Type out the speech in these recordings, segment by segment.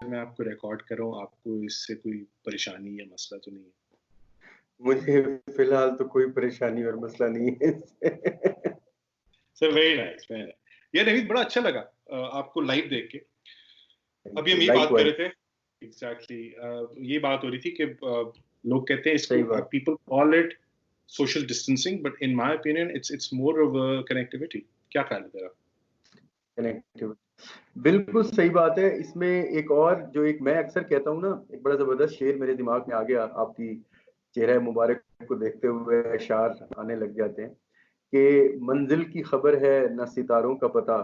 मैं आपको रिकॉर्ड कर रहा हूँ, आपको इससे कोई परेशानी या मसला तो नहीं है? मुझे फिलहाल तो कोई परेशानी और मसला नहीं है इससे। Sir very nice, very nice. यार नवीद, बड़ा अच्छा लगा आपको लाइव देख के। अभी हम यही बात कर रहे थे एग्जैक्टली, ये बात हो रही थी कि लोग कहते हैं इसको, people call it social distancing, but in my opinion it's more of connectivity. क्या ख्याल है तेरा? कनेक्टिविटी बिल्कुल सही बात है। इसमें एक और जो एक मैं अक्सर कहता हूँ ना, एक बड़ा जबरदस्त शेर मेरे दिमाग में आ गया आपकी चेहरा मुबारक को देखते हुए, अशार आने लग जाते हैं कि मंजिल की खबर है न सितारों का पता,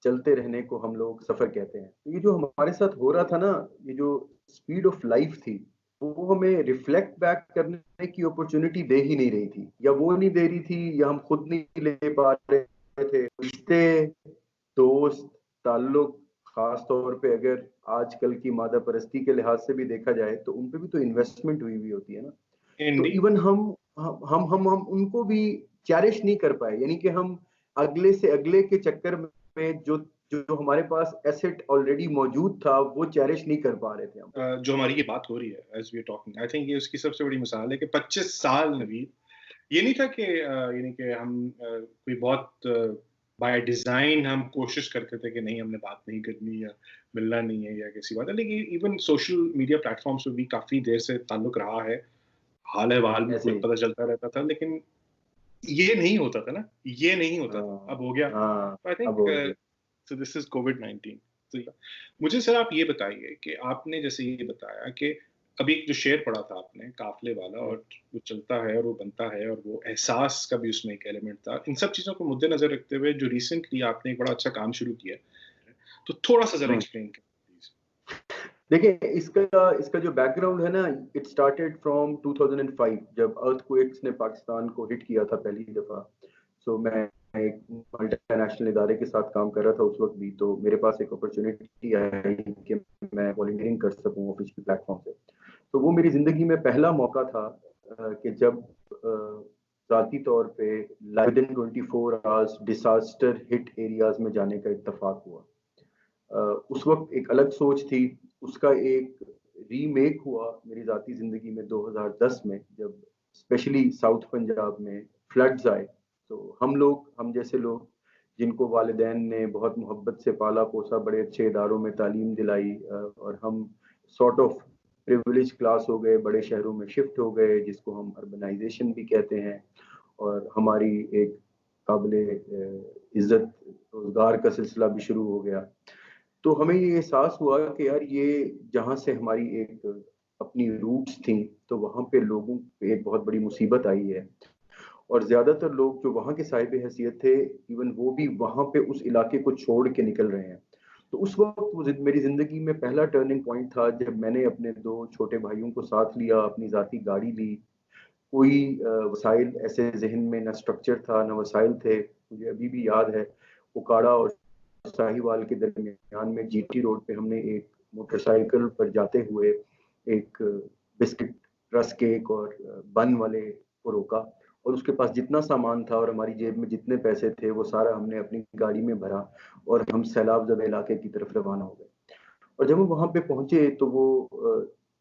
चलते रहने को हम लोग सफर कहते हैं। तो ये जो हमारे साथ हो रहा था ना, ये जो स्पीड ऑफ लाइफ थी, वो हमें रिफ्लेक्ट बैक करने की अपॉर्चुनिटी दे ही नहीं रही थी, या वो नहीं दे रही थी, या हम खुद नहीं ले पा रहे थे। रिश्ते, दोस्त, ताल्लुक, खास तौर पे अगर आजकल की मादा परस्ती के लिहाज से भी देखा जाए तो उन पे भी तो इन्वेस्टमेंट हुई हुई होती है ना। तो इवन हम उनको भी चेरिश नहीं कर पाए, यानी कि हम अगले से अगले के चक्कर में जो जो हमारे पास एसेट ऑलरेडी मौजूद था वो चेरिश नहीं कर पा रहे थे हम। जो हमारी ये बात हो रही है as we are talking, I think ये उसकी सबसे बड़ी मिसाल है कि 25 साल नवीद, ये नहीं था कि यानी कि हम कोई बहुत बाय डिजाइन हम कोशिश करते थे कि नहीं हमने बात नहीं करनी या मिलना नहीं है या किसी बात है, लेकिन इवन सोशल मीडिया प्लेटफॉर्म्स पे भी काफी देर से ताल्लुक रहा है, हाल है में खुद पता चलता रहता था, लेकिन ये नहीं होता था ना, ये नहीं होता था, अब हो गया। I think so this is कोविड-19। तो मुझे सर आप ये बताइए कि आपने जैसे ये बताया कि अभी जो शेर पढ़ा था आपने काफले वाला, और वो चलता है और वो बनता है और वो एहसास का भी उसमें एक एलिमेंट था, इन सब चीजों को मुद्देनजर रखते हुए जो रिसेंटली आपने एक बड़ा अच्छा काम शुरू किया, तो थोड़ा सा जरा एक्सप्लेन करें प्लीज। देखिए, इसका जो बैकग्राउंड है ना, इट स्टार्टेड फ्रॉम 2005 जब अर्थक्वेक्स ने पाकिस्तान को हिट किया था पहली दफा। सो मैं एक मल्टीनेशनल इदारे के साथ काम कर रहा था उस वक्त भी, तो मेरे पास एक अपॉर्चुनिटी आई कि मैं वॉलंटियरिंग कर सकूं ऑफिशियल प्लेटफॉर्म से। तो वो मेरी जिंदगी में पहला मौका था कि जब ज़ाती तौर पे with in 24 hours disaster hit areas में जाने का इत्तेफाक हुआ। उस वक्त एक अलग सोच थी, उसका एक रीमेक हुआ मेरी ज़ाती ज़िंदगी में 2010 में, जब स्पेशली साउथ पंजाब में फ्लड्स आए। तो हम जैसे लोग जिनको वालिदैन ने बहुत मोहब्बत से पाला पोसा, बड़े अच्छे इदारों में तालीम दिलाई, और हम सॉर्ट ऑफ प्रिविलेज क्लास हो गए, बड़े शहरों में शिफ्ट हो गए, जिसको हम अर्बनाइजेशन भी कहते हैं, और हमारी एक काबिले इज्जत रोजगार का सिलसिला भी शुरू हो गया। तो हमें ये एहसास हुआ कि यार ये जहाँ से हमारी एक अपनी रूट्स थी, तो वहाँ पे लोगों पे एक बहुत बड़ी मुसीबत आई है, और ज्यादातर लोग जो वहाँ के साहिब हैसियत थे, इवन वो भी वहाँ पे उस इलाके को छोड़ के निकल रहे हैं। तो उस वक्त वो मेरी जिंदगी में पहला टर्निंग पॉइंट था जब मैंने अपने दो छोटे भाइयों को साथ लिया, अपनी जाती गाड़ी ली। कोई वसाइल ऐसे जहन में ना स्ट्रक्चर था ना वसाइल थे। मुझे अभी भी याद है, उकाड़ा और साहिवाल के दरमियान में जीटी रोड पे हमने एक मोटरसाइकिल पर जाते हुए एक बिस्किट, रस्क केक और बन वाले को रोका, और उसके पास जितना सामान था और हमारी जेब में जितने पैसे थे वो सारा हमने अपनी गाड़ी में भरा, और हम सैलाब ज़दा इलाके की तरफ रवाना हो गए। और जब हम वहां पे पहुंचे तो वो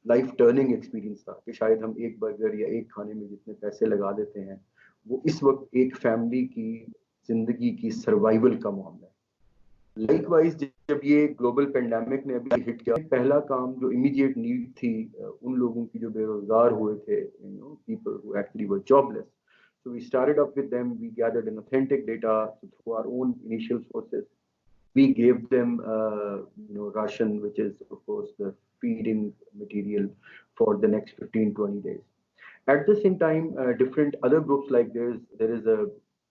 लाइफ टर्निंग एक्सपीरियंस था कि शायद हम एक बर्गर या एक खाने में जितने पैसे लगा देते हैं, वो इस वक्त एक फैमिली की जिंदगी की सर्वाइवल का मामला है। लाइकवाइज जब ये ग्लोबल पेंडेमिक ने अभी हिट किया, पहला काम जो इमीडिएट नीड थी उन लोगों की जो बेरोजगार हुए थे, people who actually were jobless, so we started up with them. We gathered an authentic data through our own initial sources. We gave them ration, which is of course the feeding material for the next 15-20 days. At the same time, different other groups, like there is a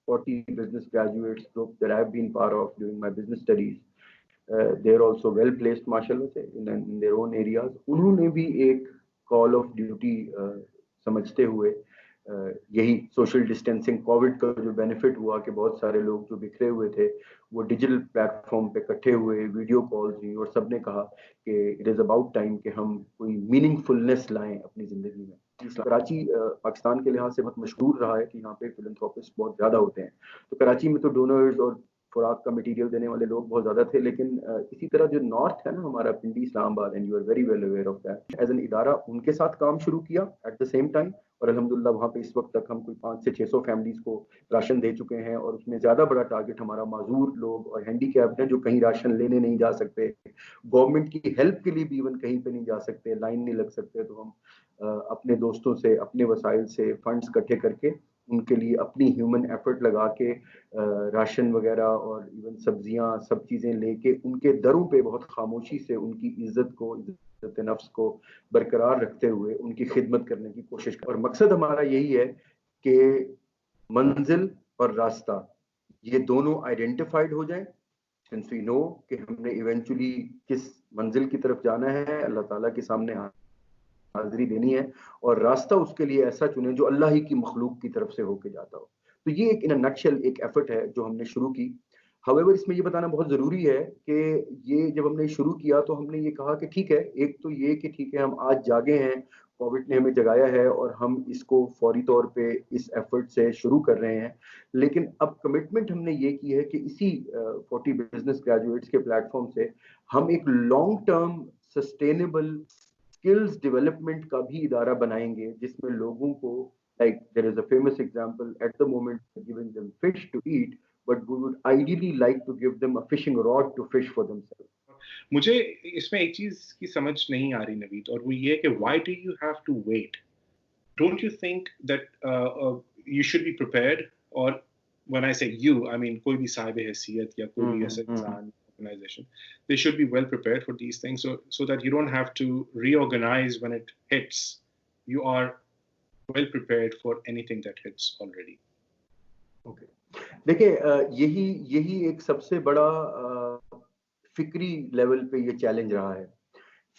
40 business graduates group that I've been part of during my business studies. They're also well placed, mashallah, in their own areas. उन्होंने भी एक call of duty समझते हुए यही social distancing, Covid का जो benefit हुआ कि बहुत सारे लोग जो बिखरे हुए थे वो डिजिटल प्लेटफॉर्म पे इकट्ठे हुए, वीडियो कॉल्स हुई, और सबने कहा कि इट इज़ अबाउट टाइम कि हम कोई मीनिंगफुलनेस लाएं अपनी ज़िंदगी में। कराची पाकिस्तान के लिहाज से बहुत मशहूर रहा है कि यहाँ पे फिलैंथ्रोपिस्ट बहुत ज़्यादा होते हैं। तो कराची में तो डोनर्स और खुराक का मटेरियल देने वाले लोग बहुत ज़्यादा थे, लेकिन इसी तरह जो नॉर्थ है ना हमारा Pindi Islamabad, and you are very well aware of that, as an इदारा उनके साथ काम शुरू किया एट द सेम टाइम, और अल्हम्दुलिल्लाह वहाँ पे इस वक्त तक हम कोई 500 से 600 फैमिलीज को राशन दे चुके हैं, और उसमें ज़्यादा बड़ा टारगेट हमारा माजूर लोग और हैंडीकैप्ड हैं जो कहीं राशन लेने नहीं जा सकते, गवर्नमेंट की हेल्प के लिए भी इवन कहीं पे नहीं जा सकते, लाइन नहीं लग सकते, तो हम अपने दोस्तों से अपने वसाइल से फंड्स इकट्ठे करके उनके लिए अपनी ह्यूमन एफर्ट लगा के राशन वगैरह और इवन सब्जियां सब चीज़ें लेके उनके दरों पे बहुत खामोशी से उनकी इज्जत नफ्स को बरकरार रखते हुए उनकी खिदमत करने की कोशिश कर, और मकसद हमारा यही है कि मंजिल और रास्ता ये दोनों आइडेंटिफाइड हो जाएं, सिंस वी नो कि हमने इवेंचुअली किस मंजिल की तरफ जाना है, अल्लाह ताला के सामने हाजिरी देनी है, और रास्ता उसके लिए ऐसा चुने जो अल्लाह ही की मखलूक की तरफ से होके जाता हो। तो ये एक इन अ नटशेल एक एफर्ट है जो हमने शुरू की। हाउएवर इसमें ये बताना बहुत ज़रूरी है कि ये जब हमने शुरू किया तो हमने ये कहा कि ठीक है, एक तो ये कि ठीक है हम आज जागे हैं, कोविड ने हमें जगाया है और हम इसको फौरी तौर पे इस एफर्ट से शुरू कर रहे हैं, लेकिन अब कमिटमेंट हमने ये की है कि इसी 40 बिजनेस ग्रेजुएट्स के प्लेटफॉर्म से हम एक long term sustainable skills development का भी इदारा बनाएंगे, जिसमें लोगों को, like there is a famous example at the moment giving them fish to eat, but we would ideally like to give them a fishing rod to fish for themselves. मुझे इसमें एक चीज की समझ नहीं आ रही नवीद, और वो ये कि why do you have to wait? Don't you think that you should be prepared? और when I say you, I mean कोई भी साहिब हैसियत या कोई भी ऐसा इंसान, organization, they should be well prepared for these things, so that you don't have to reorganize when it hits. You are well prepared for anything that hits already. Okay. देखिए यही यही एक सबसे बड़ा फिक्री लेवल पे ये चैलेंज रहा है।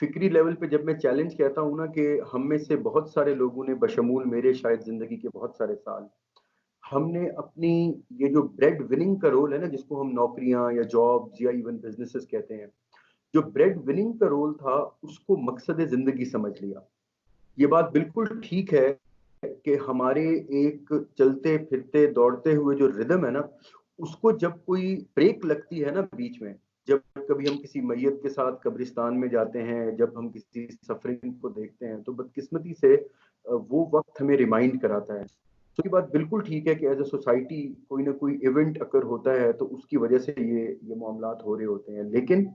फिक्री लेवल पे जब मैं चैलेंज कहता हूँ ना कि हम में से बहुत सारे लोगों ने, बशमूल मेरे शायद जिंदगी के बहुत सारे साल, हमने अपनी ये जो ब्रेड विनिंग का रोल है ना, जिसको हम नौकरियां या जॉब्स या इवन बिजनेसेस कहते हैं, जो ब्रेड विनिंग का रोल था उसको मकसद जिंदगी समझ लिया। ये बात बिल्कुल ठीक है कि हमारे एक चलते फिरते दौड़ते हुए जो रिदम है ना, उसको जब कोई ब्रेक लगती है ना बीच में, जब कभी हम किसी मैयत के साथ कब्रिस्तान में जाते हैं, जब हम किसी सफरिंग को देखते हैं, तो बदकिस्मती से वो वक्त हमें रिमाइंड कराता है। तो ये बात बिल्कुल ठीक है कि एज अ सोसाइटी कोई ना कोई इवेंट अगर होता है तो उसकी वजह से ये मामलात हो रहे होते हैं, लेकिन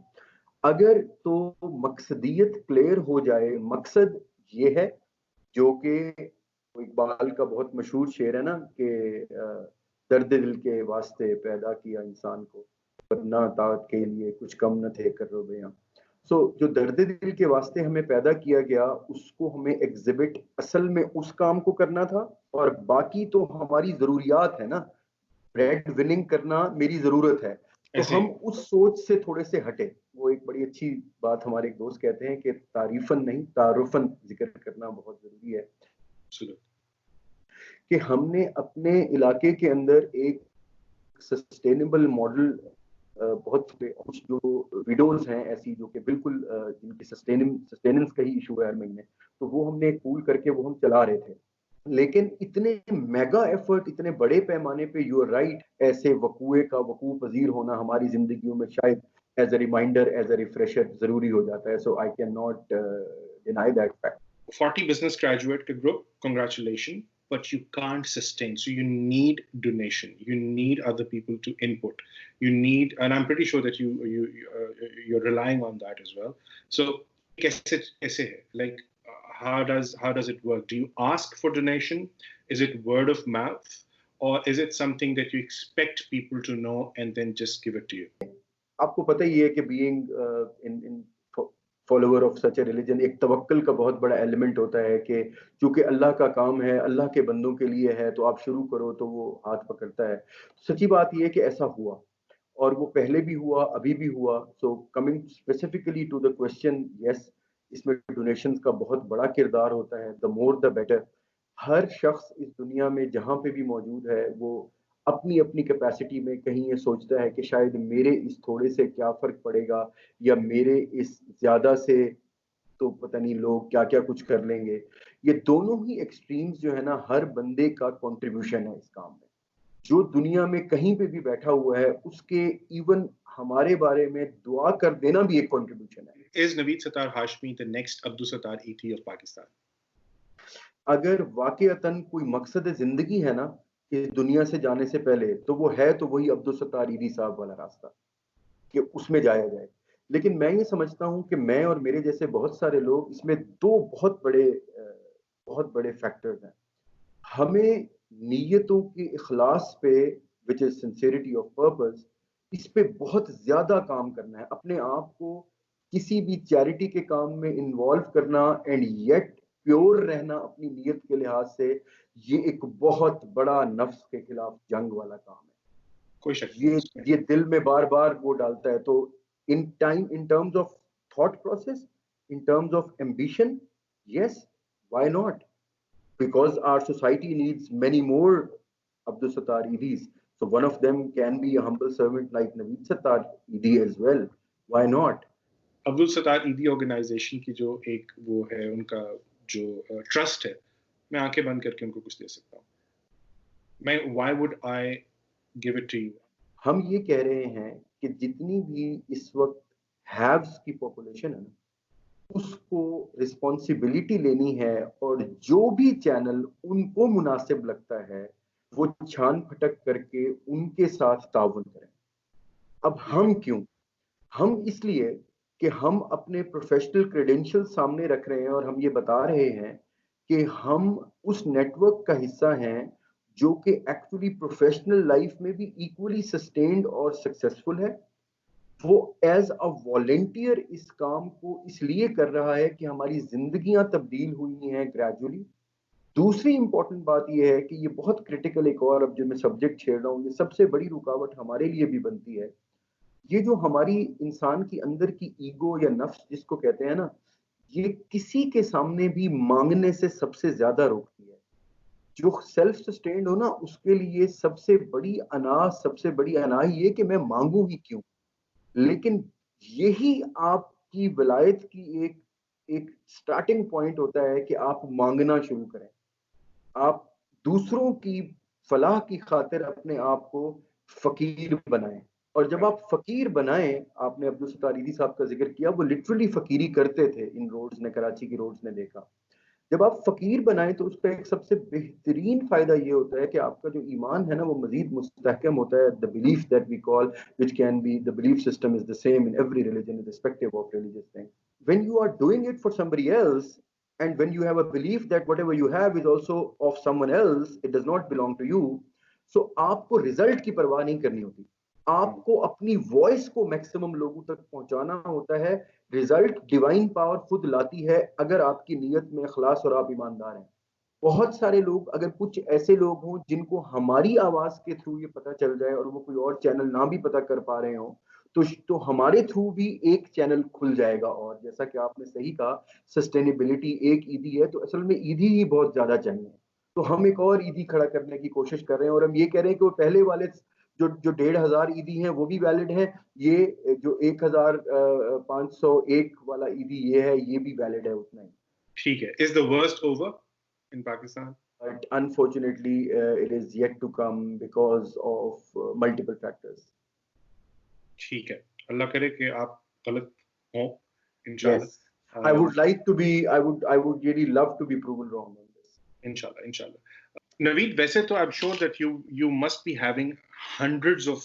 अगर तो मकसदियत क्लियर हो जाए, मकसद ये है जो कि इकबाल का बहुत मशहूर शेर है ना कि दर्द दिल के वास्ते पैदा किया इंसान को, वरना तात के लिए कुछ कम न थे कर बयां। सो जो दर्द दिल के वास्ते हमें पैदा किया गया, उसको हमें एग्जिबिट असल में उस काम को करना था, और बाकी तो हमारी जरूरियात है ना, ब्रेड विनिंग करना मेरी जरूरत है, तो ऐसे हम उस सोच से थोड़े से हटे। वो एक बड़ी अच्छी बात हमारे एक दोस्त कहते हैं कि तारीफन नहीं तारुफन जिक्र करना बहुत जरूरी है, कि हमने अपने इलाके के अंदर एक सस्टेनेबल मॉडल, बहुत कुछ जो विडोज हैं ऐसी जो कि बिल्कुल जिनकी सस्टेनेंस का ही इशू है हर महीने, तो वो हमने एक पूल करके वो हम चला रहे थे, लेकिन इतने मेगा एफर्ट, इतने बड़े पैमाने पे, यू आर राइट, ऐसे वकूए का वकू पजीर होना हमारी जिंदगियों में शायद as a reminder, as a refresher जरूरी हो जाता है। So I can not deny that fact. 40 business graduate group, congratulations, but you can't sustain. So you need donation. You need other people to input. You need, and I'm pretty sure that you're relying on that as well. So, like, how does it work? Do you ask for donation? Is it word of mouth, or is it something that you expect people to know and then just give it to you? आपको पता ही है कि being in follower of such A religion, एक तवक्कल का बहुत बड़ा element होता है कि चूंकि अल्लाह का काम है, अल्लाह के बंदों के लिए है, तो आप शुरू करो तो वो हाथ पकड़ता है। सच्ची बात ये है कि ऐसा हुआ, और वो पहले भी हुआ, अभी भी हुआ। So coming specifically to the question, yes, इसमें डोनेशंस का बहुत बड़ा किरदार होता है, द मोर द बेटर। हर शख्स इस दुनिया में जहां पे भी मौजूद है, वो अपनी अपनी कैपेसिटी में कहीं ये सोचता है कि शायद मेरे इस थोड़े से क्या फर्क पड़ेगा, या मेरे इस ज्यादा से तो पता नहीं लोग क्या क्या कुछ कर लेंगे। ये दोनों ही एक्सट्रीम्स जो है ना, हर बंदे का कंट्रीब्यूशन है इस काम में। जो दुनिया में कहीं पे भी बैठा हुआ है उसके इवन हमारे बारे में दुआ कर देना भी एक कंट्रीब्यूशन है। Is Naveed Sattar Hashmi the next Abdul Sattar ET of Pakistan? अगर वाकईतन कोई मकसद जिंदगी है ना कि दुनिया से जाने से पहले, तो वो है तो वही अब्दुल सत्तार ईदी साहब वाला रास्ता, कि उसमें जाया जाए। लेकिन मैं ये समझता हूँ कि मैं और मेरे जैसे बहुत सारे लोग इसमें दो बहुत बड़े फैक्टर्स हैं। हमें नीयतों के इखलास पे, which is sincerity of purpose, इस पे बहुत ज्यादा काम करना है। अपने आप को किसी भी चैरिटी के काम में इन्वॉल्व करना एंड येट प्योर रहना अपनी नीयत के लिहाज से, ये एक बहुत बड़ा नफ्स के खिलाफ जंग वाला काम है। कोई शक नहीं इसमें। ये दिल में बार बार वो डालता है। तो in terms of thought process, in terms of ambition, yes, why not? because our society needs many more Abdul Sattar EDs. So one of them can be a humble servant like Naveed Sattar ED as well. Why not? Abdul Sattar ईदी organisation की जो एक वो है उनका जो trust है, मैं आंखें बंद करके उनको कुछ दे सकता हूँ। मैं why would I give it to you? हम ये कह रहे हैं कि जितनी भी इस वक्त हैव्स की पॉपुलेशन है ना, उसको रिस्पॉन्सिबिलिटी लेनी है और जो भी चैनल उनको मुनासिब लगता है वो छान फटक करके उनके साथ ताउन करें। अब हम क्यों? हम इसलिए कि हम अपने प्रोफेशनल क्रेडेंशियल सामने रख रहे हैं और हम ये बता रहे हैं कि हम उस नेटवर्क का हिस्सा हैं जो कि एक्चुअली प्रोफेशनल लाइफ में भी इक्वली सस्टेन्ड और सक्सेसफुल है। वो एज अ वॉलेंटियर इस काम को इसलिए कर रहा है कि हमारी जिंदगियां तब्दील हुई हैं ग्रेजुअली। दूसरी इंपॉर्टेंट बात यह है कि ये बहुत क्रिटिकल, एक और अब जो मैं सब्जेक्ट छेड़ रहा हूँ, ये सबसे बड़ी रुकावट हमारे लिए भी बनती है। ये जो हमारी इंसान की अंदर की ईगो या नफ्स जिसको कहते हैं ना, ये किसी के सामने भी मांगने से सबसे ज्यादा रोकती है। जो सेल्फ सस्टेन्ड हो ना, उसके लिए सबसे बड़ी अना ये कि मैं मांगू ही क्यों। लेकिन यही आपकी विलायत की एक एक स्टार्टिंग पॉइंट होता है कि आप मांगना शुरू करें। आप दूसरों की फलाह की खातिर अपने आप को फकीर बनाएं। और जब आप फकीर बनाएं, आपने अब्दुल सत्तार ईदी साहब का जिक्र किया, वो लिटरली फकीरी करते थे। इन रोड्स ने, कराची की रोड्स ने देखा। जब आप फकीर बनाएं तो उसका एक सबसे बेहतरीन फायदा ये होता है कि आपका जो ईमान है ना वो मजीद मुस्तहकम होता है। The belief that we call, which can be the belief system, is the same in every religion irrespective of religious thing. When you are doing it for somebody else, and when you have a belief that whatever you have is also of someone else, it does not belong to you, so आपको result की परवाह नहीं करनी होती। आपको अपनी voice को maximum लोगों तक पहुंचाना होता है। रिजल्ट डिवाइन पावर खुद लाती है अगर आपकी नीयत में इखलास और आप ईमानदार हैं। बहुत सारे लोग, अगर कुछ ऐसे लोग हों जिनको हमारी आवाज के थ्रू ये पता चल जाए और वो कोई और चैनल ना भी पता कर पा रहे हो, तो हमारे थ्रू भी एक चैनल खुल जाएगा। और जैसा कि आपने सही कहा, सस्टेनेबिलिटी एक ईदी है, तो असल में ईदी ही बहुत ज्यादा चाहिए। तो हम एक और ईदी खड़ा करने की कोशिश कर रहे हैं और हम ये कह रहे हैं कि वो पहले वाले जो जो 1,500 ईदी हैं वो भी वैलिड है। ये जो 1,501 वाला ईदी ये है, ये भी वैलिड है उतना ही। ठीक है। Is the worst over in Pakistan? But unfortunately, it is yet to come because of multiple factors. ठीक है, अल्लाह करे कि आप गलत हो, Yes, इंशाल्लाह। I would like to be. I would really love to be proven wrong on this. इंशाल्लाह, इंशाल्लाह। Naveed, वैसे तो I'm sure that you must be having hundreds of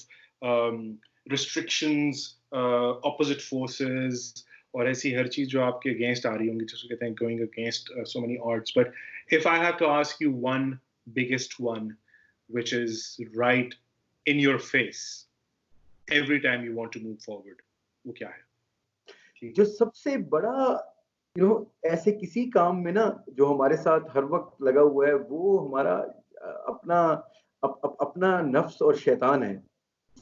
restrictions, opposite forces, और ऐसी हर चीज जो आपके अगेंस्ट आ रही होंगी, जिसको कहते हैं going against so many odds. But if I have to ask you one biggest one, which is right in your face every time you want to move forward, वो क्या है? जो सबसे बड़ा ऐसे किसी काम में ना जो हमारे साथ हर वक्त लगा हुआ है, वो हमारा अपना अपना नफ्स और शैतान है।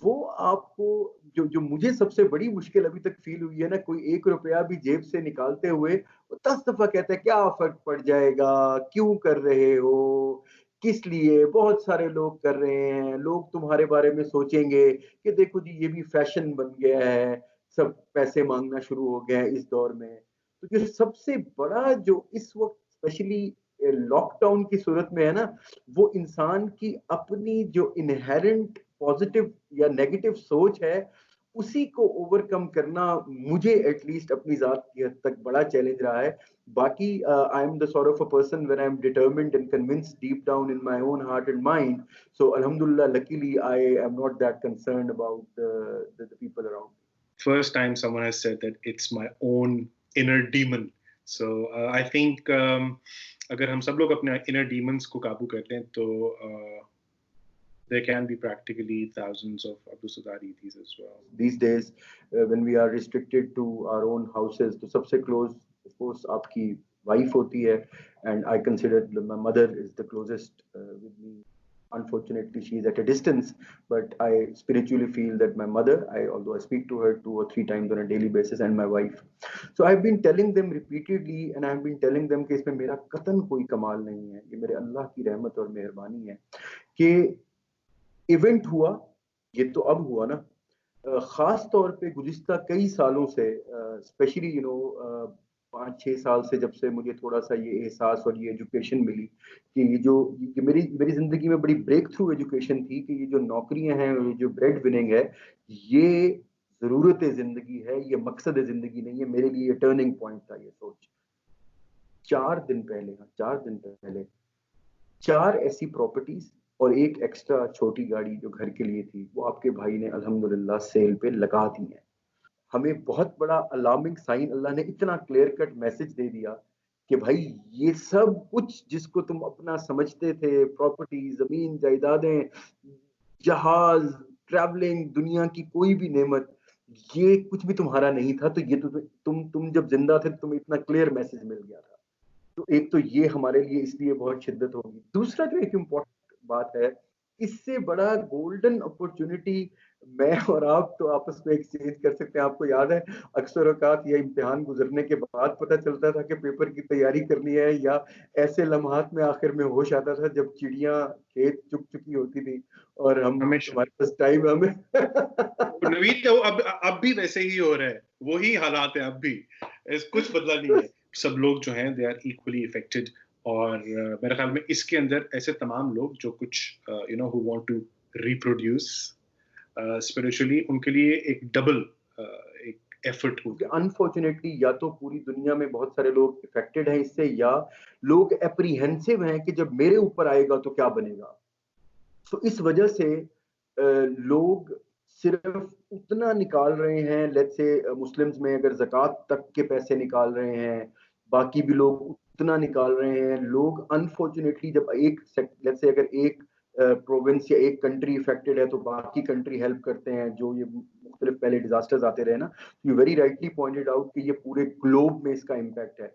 वो आपको, जो जो मुझे सबसे बड़ी मुश्किल अभी तक फील हुई है ना, कोई 1 रुपया भी जेब से निकालते हुए वो 10 दफा कहता है क्या फर्क पड़ जाएगा, क्यों कर रहे हो, किस लिए, बहुत सारे लोग कर रहे हैं, लोग तुम्हारे बारे में सोचेंगे कि देखो जी ये भी फैशन बन गया है, सब पैसे मांगना शुरू हो गया है इस दौर में। तो जो सबसे बड़ा, जो इस वक्त स्पेशली लॉकडाउन की सूरत में है ना, वो इंसान की अपनी जो इनहेरेंट पॉजिटिव या नेगेटिव सोच है, उसी को ओवरकम करना मुझे एटलीस्ट अपनी जात की हद तक बड़ा चैलेंज रहा है। बाकी I am the sort of a person when I am determined and convinced deep down in my own heart and mind, so अल्हम्दुलिल्लाह luckily I am not that concerned about the people around. First time someone has said that it's my own inner demon. So I think अगर हम सब लोग अपने inner demons को काबू कर लें तो there can be practically thousands of Abdul Sattar Eidis as well. These days, when we are restricted to our own houses, तो सबसे close, of course, आपकी wife होती है, and I consider my mother is the closest with me. Unfortunately, she is at a distance, but I spiritually feel that my mother, although I speak to her 2 or 3 times on a daily basis, and my wife. So I've been telling them repeatedly, and I've been telling them कि इसमें मेरा कतन कोई कमाल नहीं है, ये मेरे अल्लाह की रहमत और मेहरबानी है कि इवेंट हुआ, ये तो अब हुआ ना, खास तौर पे गुज़िश्ता कई सालों से, स्पेशली 5-6 साल से, जब से मुझे थोड़ा सा ये एहसास और ये एजुकेशन मिली कि ये मेरी ज़िंदगी में बड़ी ब्रेक थ्रू एजुकेशन थी कि ये जो नौकरियां हैं, ये जो ब्रेड विनिंग है, ये ज़रूरत ज़िंदगी है, ये मकसद ज़िंदगी नहीं है। मेरे लिए टर्निंग पॉइंट था ये सोच। 4 दिन पहले 4 ऐसी प्रॉपर्टीज और एक एक्स्ट्रा छोटी गाड़ी जो घर के लिए थी, वो आपके भाई ने अल्हम्दुलिल्लाह सेल पे लगा दी है। हमें बहुत बड़ा अलार्मिंग साइन, अल्लाह ने इतना क्लियर कट मैसेज दे दिया कि भाई ये सब कुछ जिसको तुम अपना समझते थे, प्रॉपर्टी, जमीन, जायदादें, जहाज, ट्रैवलिंग, दुनिया की कोई भी नेमत, ये कुछ भी तुम्हारा नहीं था। तो ये तो तुम जब जिंदा थे तुम्हें इतना क्लियर मैसेज मिल गया था। तो एक तो ये हमारे लिए इसलिए बहुत शिद्दत होगी। दूसरा जो एक इम्पोर्टेंट बात है, इससे बड़ा गोल्डन अपॉर्चुनिटी मैं और आप तो आपस में एक्सचेंज कर सकते हैं। आपको याद है, अक्सर औकात या इम्तिहान गुजरने के बाद पता चलता था कि पेपर की तैयारी करनी है, या ऐसे लम्हात में आखिर में होश आता था जब चिड़ियां खेत चुग चुकी होती थी और हमारे पास टाइम हमें नवीद, अब भी वैसे ही हो रहा है, वही हालात है अब भी, कुछ बदला नहीं है। सब लोग जो हैं दे आर इक्वली इफेक्टेड, और मेरे ख्याल में इसके अंदर ऐसे तमाम लोग जो कुछ who want to reproduce spiritually, उनके लिए एक डबल एक एफर्ट होगा। अनफॉर्चुनेटली या तो पूरी दुनिया में बहुत सारे लोग इफेक्टेड हैं इससे, या लोग एप्रीहेंसिव हैं कि जब मेरे ऊपर आएगा तो क्या बनेगा। तो इस वजह से लोग सिर्फ उतना निकाल रहे हैं, लेट्स से मुस्लिम्स में अगर ज़कात तक के पैसे निकाल रहे हैं, बाकी भी लोग उतना निकाल रहे हैं। लोग अनफॉर्चुनेटली जब लेट्स से अगर एक प्रोविंस या एक कंट्री इफेक्टेड है तो बाकी कंट्री हेल्प करते हैं। जो ये मुख्तलिफ पहले डिजास्टर्स आते रहे ना, you very rightly pointed out कि ये पूरे ग्लोब में इसका इम्पैक्ट है।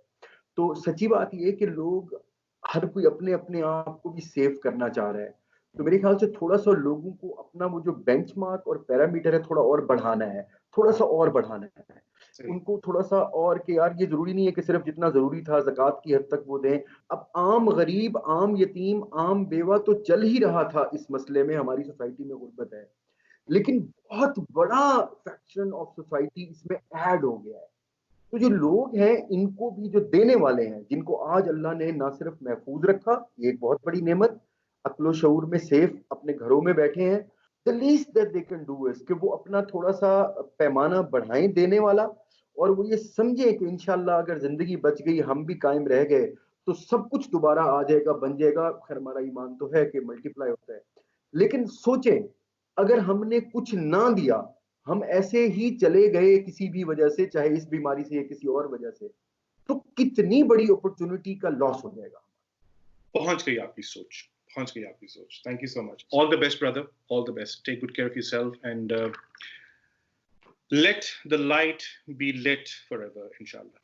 तो सच्ची बात ये है कि लोग, हर कोई अपने अपने आप को भी सेव करना चाह रहा है। तो मेरे ख्याल से थोड़ा सा लोगों को अपना वो जो बेंचमार्क और पैरामीटर है थोड़ा और बढ़ाना है, थोड़ा सा और बढ़ाना है उनको, थोड़ा सा और, कि यार ये जरूरी नहीं है कि सिर्फ जितना जरूरी था ज़कात की हद तक वो दें। अब आम गरीब, आम यतीम, आम बेवा तो चल ही रहा था इस मसले में, हमारी सोसाइटी में गुर्बत है, लेकिन बहुत बड़ा फ्रैक्शन ऑफ सोसाइटी इसमें ऐड हो गया है। तो जो लोग हैं, इनको भी, जो देने वाले हैं, जिनको आज अल्लाह ने ना सिर्फ महफूज रखा, ये एक बहुत बड़ी नेमत, अक्लो शऊर में सेफ अपने घरों में बैठे हैं, the least that they can do is कि वो अपना थोड़ा सा पैमाना बढ़ाएं देने वाला, और वो ये समझे कि इंशाल्लाह अगर जिंदगी बच गई, हम भी कायम रह गए, तो सब कुछ दोबारा आ जाएगा, बन जाएगा। खैर हमारा ईमान तो है कि मल्टीप्लाई होता है, लेकिन सोचें अगर हमने कुछ ना दिया, हम ऐसे ही चले गए किसी भी वजह से, चाहे इस बीमारी से या किसी और वजह से, तो कितनी बड़ी अपॉर्चुनिटी का लॉस हो जाएगा। पहुंच गई आपकी सोच, पहुंच गई आपकी सोच। Thank you so much. All the best brother, all the best. Take good care of yourself and let the light be lit forever, inshallah.